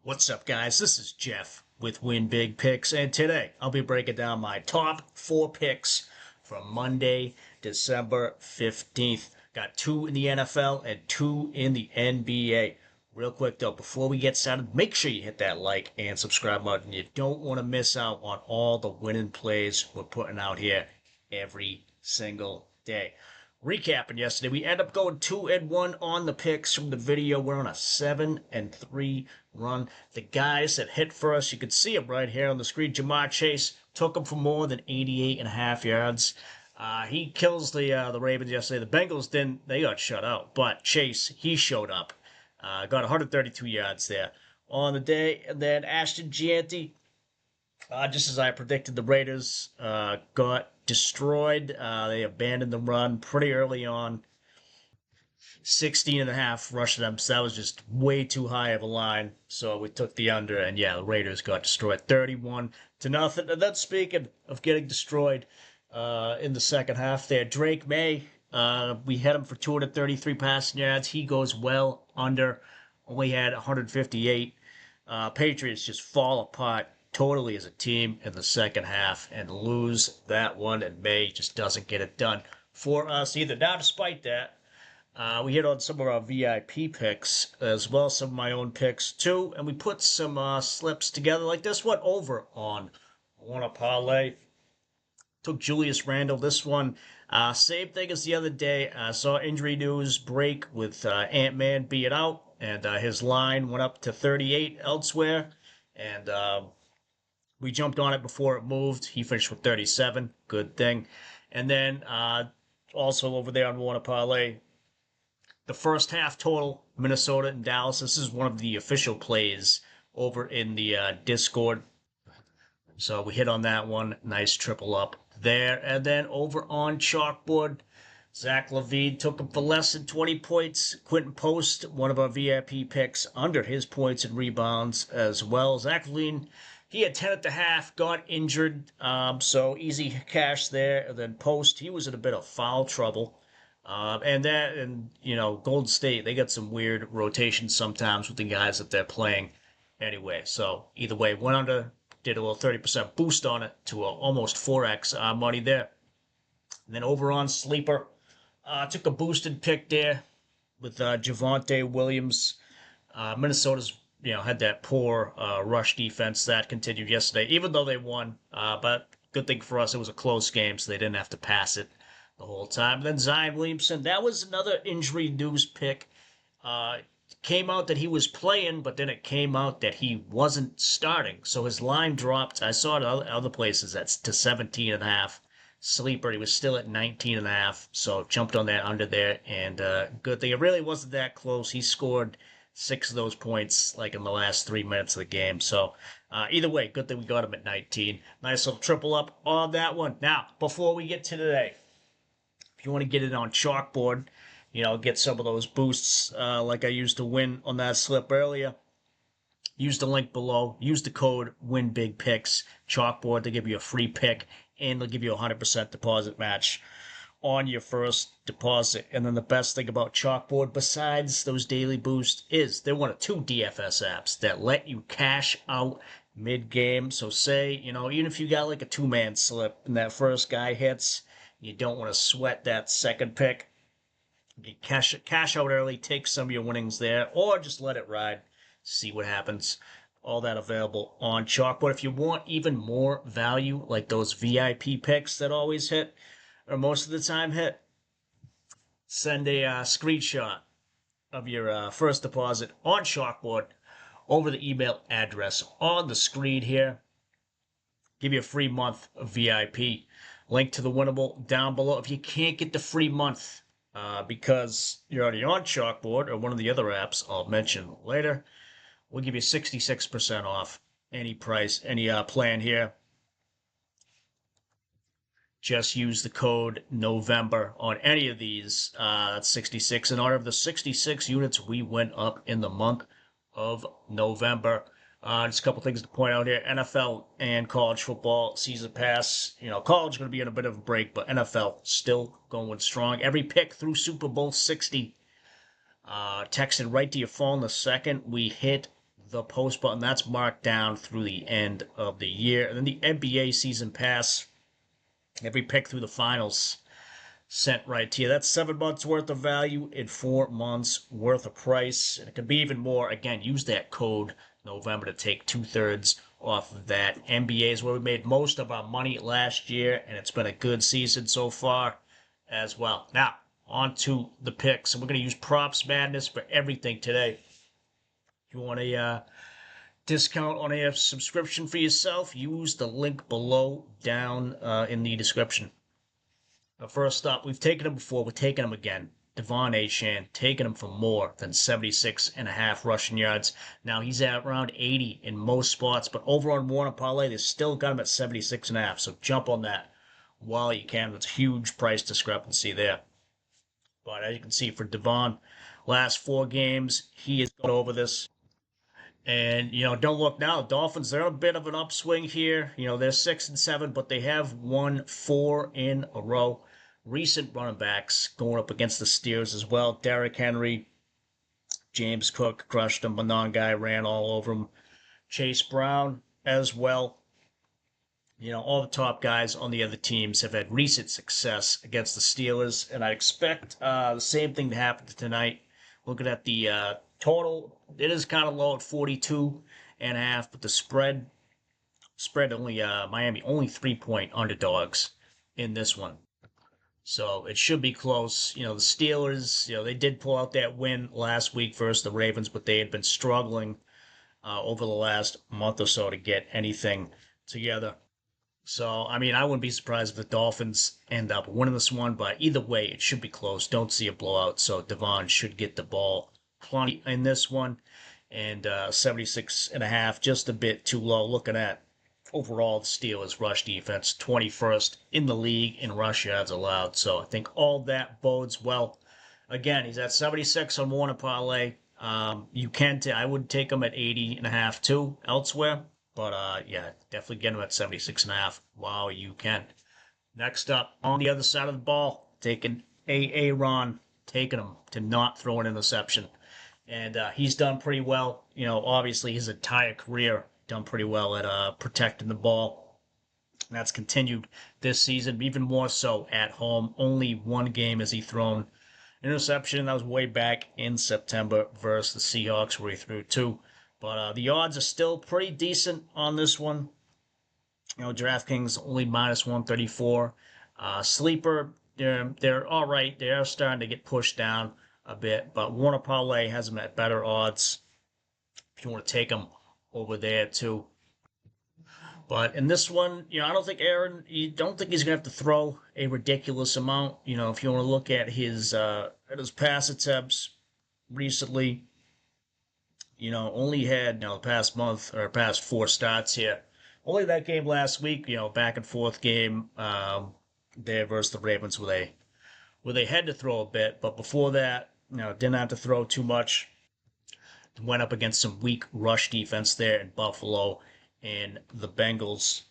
What's up, guys? This is Jeff with Win Big Picks, and today I'll be breaking down my top 4 picks from Monday, December 15th. Got 2 in the NFL and 2 in the NBA. Real quick though, before we get started, make sure you hit that like and subscribe button. You don't want to miss out on all the winning plays we're putting out here every single day. Recapping yesterday, we end up going 2-1 on the picks from the video. We're on a 7-3 run. The guys that hit for us, you can see them right here on the screen. Jamar Chase took him for more than 88.5 yards. He kills the Ravens yesterday. The Bengals didn't; they got shut out. But Chase, he showed up, got 132 yards there on the day. And then Ashton Gianti, just as I predicted, the Raiders got destroyed. They abandoned the run pretty early on. 16.5 rushing them, so that was just way too high of a line. So we took the under, and yeah, the Raiders got destroyed 31-0. And then speaking of getting destroyed in the second half there, Drake May, we had him for 233 passing yards. He goes well under, only had 158. Patriots just fall apart totally as a team in the second half and lose that one, and May just doesn't get it done for us either. Now, despite that, we hit on some of our VIP picks as well, some of my own picks too, and we put some slips together like this one over on a parlay. Took Julius Randle. This one, same thing as the other day. Saw injury news break with Ant-Man being out, and his line went up to 38 elsewhere, and we jumped on it before it moved. He finished with 37. Good thing. And then also over there on Warner Parlay, the first half total, Minnesota and Dallas. This is one of the official plays over in the Discord. So we hit on that one. Nice triple up there. And then over on Chalkboard, Zach LaVine took him for less than 20 points. Quentin Post, one of our VIP picks, under his points and rebounds as well. Zach LaVine, he had 10.5, got injured, so easy cash there. And then Post, he was in a bit of foul trouble. And Golden State, they got some weird rotations sometimes with the guys that they're playing anyway. So either way, went under, did a little 30% boost on it to almost 4x money there. And then over on Sleeper, took a boosted pick there with Javonte Williams. Minnesota's had that poor rush defense that continued yesterday, even though they won. But good thing for us, it was a close game, so they didn't have to pass it the whole time. Then Zion Williamson, that was another injury news pick. Came out that he was playing, but then it came out that he wasn't starting. So his line dropped. I saw it other places that's to 17.5. Sleeper, he was still at 19.5. So jumped on that under there, and good thing it really wasn't that close. He scored 6 of those points like in the last 3 minutes of the game. So either way, good thing we got him at 19. Nice little triple up on that one. Now, before we get to today, if you want to get it on Chalkboard, get some of those boosts like I used to win on that slip earlier, use the link below. Use the code WINBIGPICKS, Chalkboard, to give you a free pick, and they'll give you a 100% deposit match on your first deposit. And then the best thing about Chalkboard, besides those daily boosts, is they're one of 2 DFS apps that let you cash out mid-game. So say, even if you got like a 2-man slip and that first guy hits, you don't want to sweat that second pick. You cash out early, take some of your winnings there, or just let it ride, see what happens. All that available on Chalkboard. If you want even more value, like those VIP picks that always hit, or most of the time hit, send a screenshot of your first deposit on Chalkboard over the email address on the screen here. Give you a free month of VIP. Link to the winnable down below. If you can't get the free month because you're already on Chalkboard or one of the other apps I'll mention later, we'll give you 66% off any price, any plan here. Just use the code November on any of these. That's 66. In honor of the 66 units we went up in the month of November. Just a couple things to point out here. NFL and college football season pass. College is going to be in a bit of a break, but NFL still going strong. Every pick through Super Bowl 60 texted right to your phone the second we hit the post button. That's marked down through the end of the year. And then the NBA season pass, every pick through the finals sent right to you. That's 7 months worth of value in 4 months worth of price. And it could be even more. Again, use that code November to take 2/3 off of that. NBA is where we made most of our money last year, and it's been a good season so far as well. Now, on to the picks. And we're going to use Props Madness for everything today. If you want a discount on a subscription for yourself, use the link below down in the description. First up, we've taken him before, we're taking him again. Devon Achane, taking him for more than 76.5 rushing yards. Now he's at around 80 in most spots, but over on Warner Parlay, they still got him at 76.5. So jump on that while you can. That's a huge price discrepancy there. But as you can see for Devon, last 4 games, he has gone over this. And, don't look now. The Dolphins, they're on a bit of an upswing here. They're 6-7, but they have won 4 in a row. Recent running backs going up against the Steelers as well. Derrick Henry, James Cook crushed him. Monongai ran all over him. Chase Brown as well. All the top guys on the other teams have had recent success against the Steelers, and I expect the same thing to happen tonight. Looking at the total, it is kind of low at 42.5, but the spread only Miami only 3-point underdogs in this one, so it should be close. The Steelers, they did pull out that win last week versus the Ravens, but they had been struggling over the last month or so to get anything together. So, I wouldn't be surprised if the Dolphins end up winning this one, but either way, it should be close. Don't see a blowout, so Devon should get the ball plenty in this one. And 76.5, just a bit too low. Looking at overall the Steelers' rush defense, 21st in the league in rush yards allowed. So I think all that bodes well. Again, he's at 76 on Warner Parlay. I would take him at 80.5 too elsewhere. But yeah, definitely get him at 76.5 while you can. Next up, on the other side of the ball, taking Aaron, taking him to not throw an interception. And he's done pretty well. Obviously his entire career done pretty well at protecting the ball. And that's continued this season, even more so at home. Only 1 game has he thrown interception. That was way back in September versus the Seahawks, where he threw 2. But the odds are still pretty decent on this one. DraftKings only -134. Sleeper, they're all right. They are starting to get pushed down a bit, but Warner Parlay has them at better odds if you want to take them over there too. But in this one, I don't think you don't think he's gonna have to throw a ridiculous amount. If you want to look at his pass attempts recently, only had, the past month or past 4 starts here. Only that game last week, back and forth game there versus the Ravens where they had to throw a bit, but before that, didn't have to throw too much. Went up against some weak rush defense there in Buffalo and the Bengals.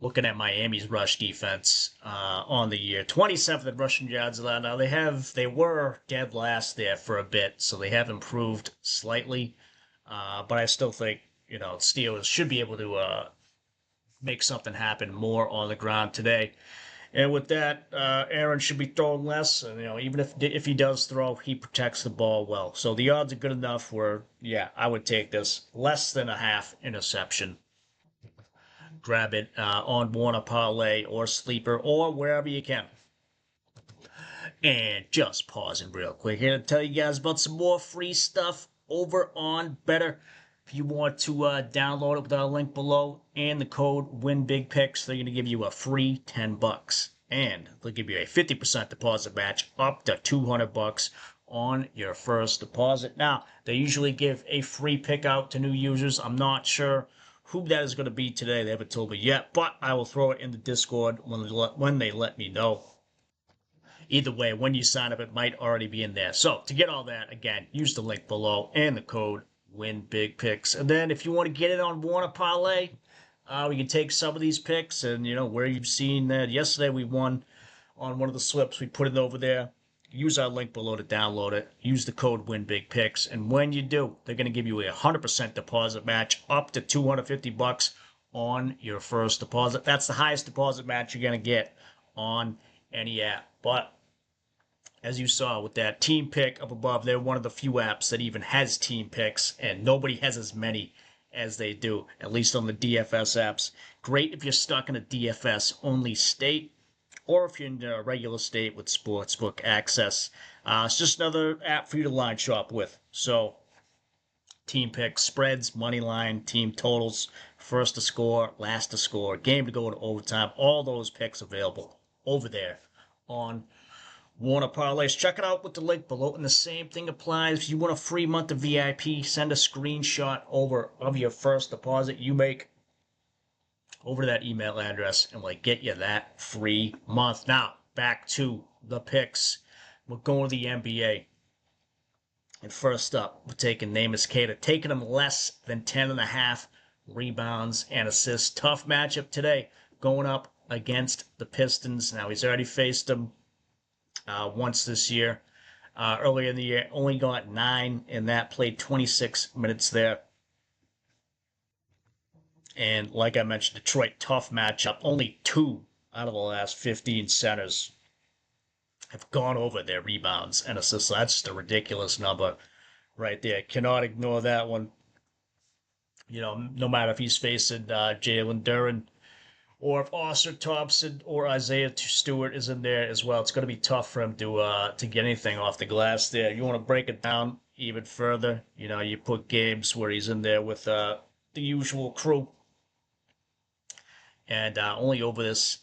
Looking at Miami's rush defense on the year, 27th in rushing yards allowed. Now they were dead last there for a bit, so they have improved slightly. But I still think Steelers should be able to make something happen more on the ground today. And with that, Aaron should be throwing less. And even if he does throw, he protects the ball well. So the odds are good enough where, yeah, I would take this less than a half interception. Grab it on Warner Parlay or Sleeper or wherever you can. And just pausing real quick here to tell you guys about some more free stuff over on Betr. If you want to download it with our link below and the code WINBIGPICKS, they're going to give you a free $10. And they'll give you a 50% deposit match up to $200 on your first deposit. Now, they usually give a free pick out to new users. I'm not sure who that is going to be today. They haven't told me yet, but I will throw it in the Discord when they let me know. Either way, when you sign up, it might already be in there. So to get all that, again, use the link below and the code WINBIGPICKS. And then if you want to get it on Warner Parlay, we can take some of these picks and, where you've seen that yesterday we won on one of the slips. We put it over there use our link below to download it. Use the code WINBIGPICKS, and when you do, they're going to give you a 100% deposit match up to $250 on your first deposit. That's the highest deposit match you're going to get on any app. But as you saw with that team pick up above, they're one of the few apps that even has team picks, and nobody has as many as they do, at least on the DFS apps. Great if you're stuck in a DFS only state, or if you're in a regular state with sportsbook access. It's just another app for you to line shop with. So, team picks, spreads, money line, team totals, first to score, last to score, game to go to overtime, all those picks available over there on Warner Parlays. Check it out with the link below, and the same thing applies. If you want a free month of VIP, send a screenshot over of your first deposit you make over to that email address, and we'll get you that free month. Now, back to the picks. We're going to the NBA. And first up, we're taking Neemias Queta, taking him less than 10.5 rebounds and assists. Tough matchup today, going up against the Pistons. Now, he's already faced them once this year. Earlier in the year, only got 9 in that, played 26 minutes there. And like I mentioned, Detroit, tough matchup. Only 2 out of the last 15 centers have gone over their rebounds and assists. That's just a ridiculous number right there. Cannot ignore that one. You know, no matter if he's facing Jalen Duren, or if Oscar Thompson or Isaiah Stewart is in there as well, it's going to be tough for him to get anything off the glass there. You want to break it down even further. You know, you put games where he's in there with the usual crew. And only over this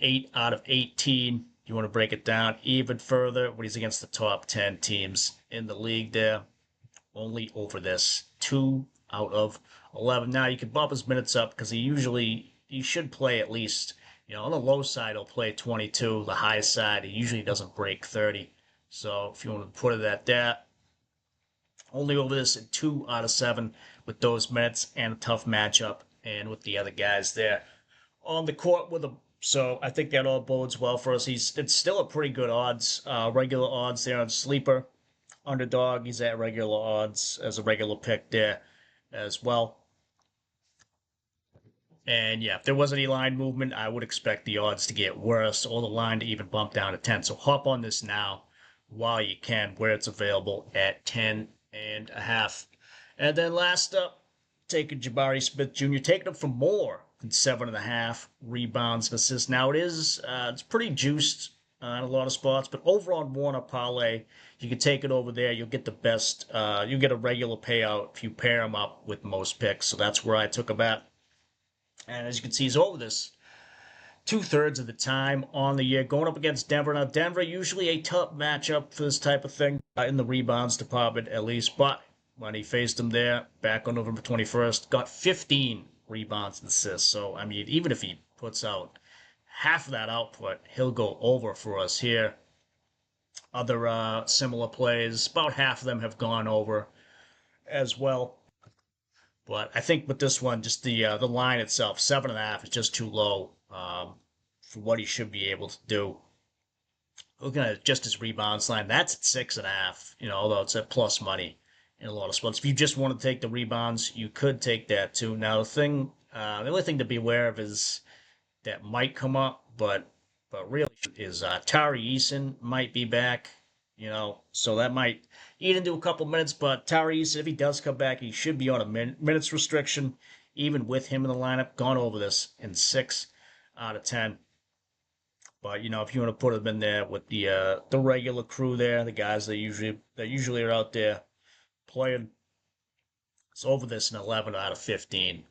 8 out of 18. You want to break it down even further when he's against the top 10 teams in the league there. Only over this 2 out of 11. Now, you can bump his minutes up because he should play at least, on the low side, he'll play 22. The high side, he usually doesn't break 30. So if you want to put it at that, only over this in 2 out of 7 with those minutes and a tough matchup and with the other guys there on the court with him. So I think that all bodes well for us. It's still a pretty good odds, regular odds there on Sleeper. Underdog, he's at regular odds as a regular pick there as well. And yeah, if there was any line movement, I would expect the odds to get worse or the line to even bump down to 10. So hop on this now while you can, where it's available at 10.5. And then last up, taking Jabari Smith Jr., taking him for more than 7.5 rebounds and assists. Now it's pretty juiced in a lot of spots, but over on Warner Parlay, you can take it over there. You'll get the best. You get a regular payout if you pair him up with most picks. So that's where I took him at. And as you can see, he's over this 2/3 of the time on the year, going up against Denver. Now, Denver, usually a tough matchup for this type of thing, in the rebounds department at least. But when he faced them there, back on November 21st, got 15 rebounds and assists. So, I mean, even if he puts out half of that output, he'll go over for us here. Other similar plays, about half of them have gone over as well. But I think with this one, just the line itself, 7.5 is just too low for what he should be able to do. Looking at just his rebounds line, that's at 6.5. Although it's at plus money in a lot of spots. If you just want to take the rebounds, you could take that too. Now the only thing to be aware of is that might come up, but really is Tari Eason might be back. So that might eat into a couple minutes, but Tari Eason, if he does come back, he should be on a minutes restriction, even with him in the lineup. Gone over this in 6 out of 10. But if you want to put him in there with the regular crew there, the guys that usually are out there playing, it's over this in 11 out of 15.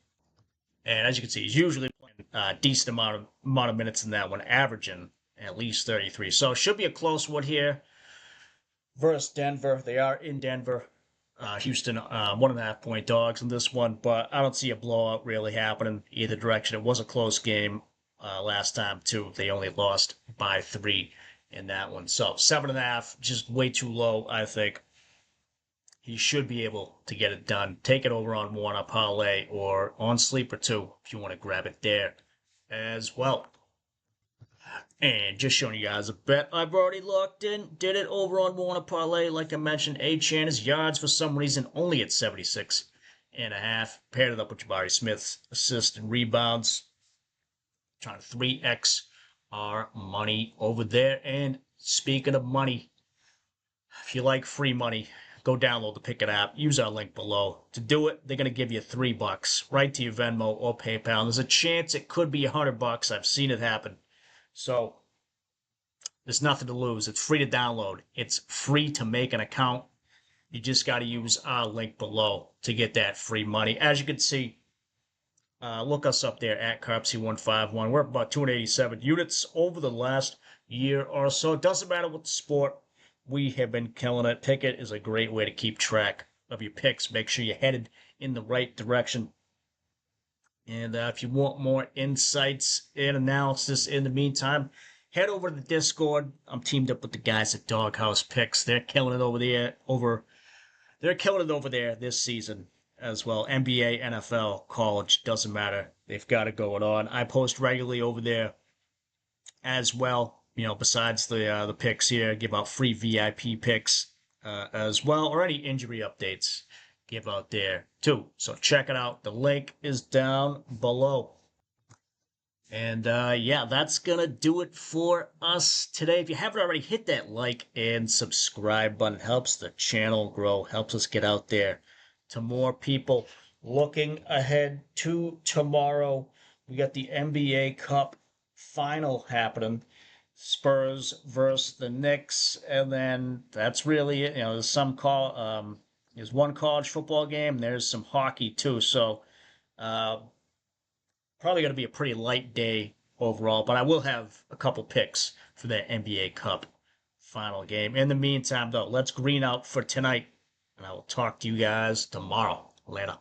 And as you can see, he's usually playing a decent amount of minutes in that one, averaging at least 33. So it should be a close one here versus Denver. They are in Denver. Houston, 1.5 point dogs in this one, but I don't see a blowout really happening either direction. It was a close game last time, too. They only lost by 3 in that one. So 7.5, just way too low, I think. He should be able to get it done. Take it over on Warner Parlay or on Sleeper, too, if you want to grab it there as well. And just showing you guys a bet I've already locked in. Did it over on Warner Parlay. Like I mentioned, A-Chan is yards for some reason only at 76.5. Paired it up with Jabari Smith's assists and rebounds. Trying to 3x our money over there. And speaking of money, if you like free money, go download the Pick'It app. Use our link below. To do it, they're going to give you $3 right to your Venmo or PayPal. And there's a chance it could be $100. I've seen it happen. So there's nothing to lose. It's free to download. It's free to make an account. You just got to use our link below to get that free money. As you can see, look us up there at Carpsy151. We're up about 287 units over the last year or so. It doesn't matter what the sport. We have been killing it. Pick'It is a great way to keep track of your picks. Make sure you're headed in the right direction. And if you want more insights and analysis in the meantime, head over to the Discord. I'm teamed up with the guys at Doghouse Picks. They're killing it over there. They're killing it over there this season as well. NBA, NFL, college, doesn't matter. They've got it going on. I post regularly over there as well. You know, besides the picks here, give out free VIP picks as well, or any injury updates give out there too. So check it out. The link is down below. And yeah, that's gonna do it for us today. If you haven't already, hit that like and subscribe button. It helps the channel grow, helps us get out there to more people. Looking ahead to tomorrow, we got the NBA Cup final happening. Spurs versus the Knicks, and then that's really it. You know, there's one college football game. There's some hockey too. So uh, probably going to be a pretty light day overall. But I will have a couple picks for that NBA Cup final game. In the meantime, though, let's green out for tonight, and I will talk to you guys tomorrow. Later.